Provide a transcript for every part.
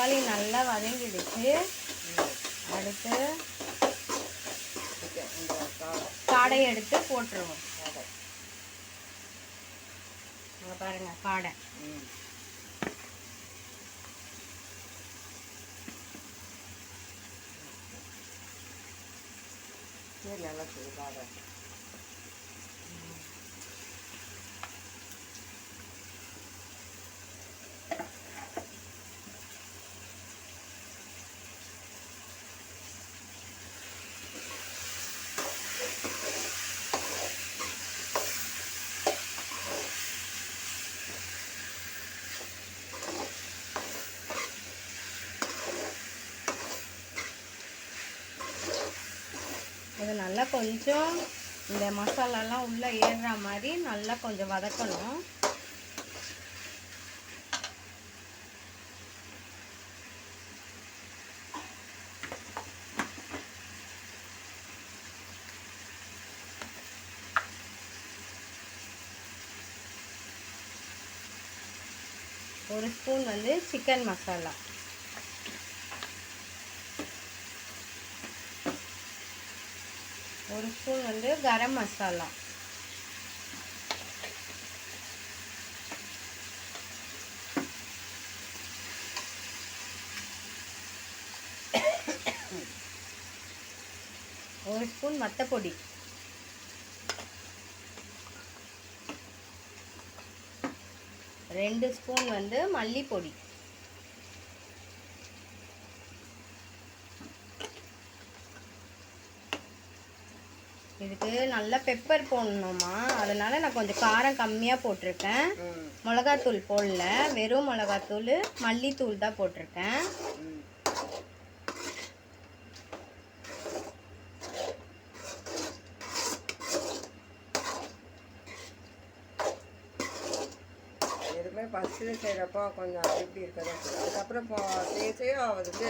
தக்காளி நல்லா வதங்கிடுச்சு. அடுத்து காடையை எடுத்து போட்டுருவோம். அங்கே பாருங்க காடை. நல்லா காடை. இது நல்லா கொஞ்சம் இந்த மசாலாலாம் உள்ளே ஏறுற மாதிரி நல்லா கொஞ்சம் வதக்கணும். ஒரு ஸ்பூன் வந்து சிக்கன் மசாலா, ஒரு ஸ்பூன் வந்து கரம் மசாலா, ஒரு ஸ்பூன் வத்தப்பொடி, ரெண்டு ஸ்பூன் வந்து மல்லிப்பொடி, இதுக்கு நல்லா பெப்பர் போடணுமா, அதனால நான் கொஞ்சம் காரம் கம்மியாக போட்டிருக்கேன். மிளகாத்தூள் போடல, வெறும் மிளகாத்தூள் மல்லித்தூள் தான் போட்டிருக்கேன். எதுவுமே ஃபஸ்ட்டு செய்கிறப்போ கொஞ்சம் எப்படி இருக்கதான், அதுக்கப்புறம் செய்ய வந்துட்டு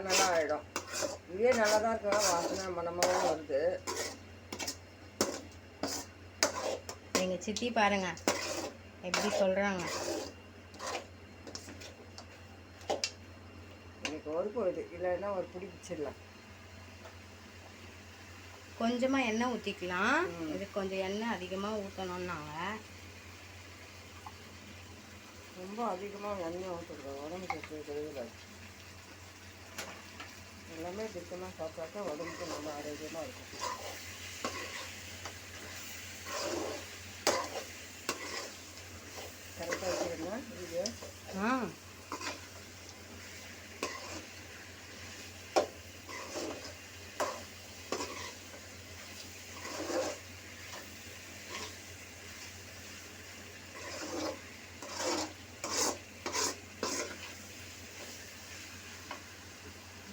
நல்லா ஆகிடும். இதே நல்லா தான் இருக்கா, வாசனை மனமாகவும் வருது. எங்கள் சித்தி பாருங்க எப்படி சொல்கிறாங்க. எனக்கு ஒரு போகுது, இல்லைன்னா ஒரு பிடி பிடிச்சிடலாம். கொஞ்சமாக எண்ணெய் ஊற்றிக்கலாம். இதுக்கு கொஞ்சம் எண்ணெய் அதிகமாக ஊற்றணுன்னாங்க. ரொம்ப அதிகமாக எண்ணெய் ஊற்றக்கூடாது, உடம்புக்கு கெடுதல். எல்லாமே திட்டமாக சாப்பிட்டாக்கா உடம்புக்கு ரொம்ப ஆரோக்கியமாக இருக்கும். கரெக்டாக வச்சுருந்தா இது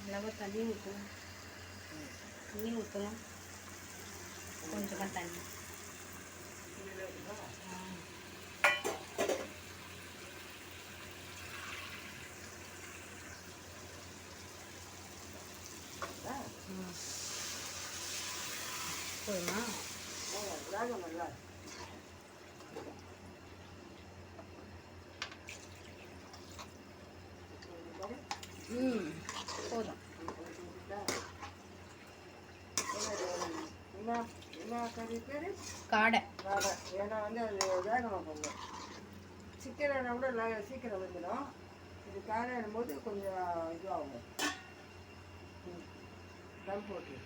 அளவு தண்ணி ஊற்றணும். தண்ணி ஊற்றணும், கொஞ்சமாக தண்ணி. போதுமா? நல்லா போதும். என்ன கறி பேர்? காடை. காடை. ஏன்னா வந்து அது வேகமாக போகும். சிக்கனை கூட சீக்கிரம் வந்துடும். இது காடை போது கொஞ்சம் இதுவாகும். தம் போட்டு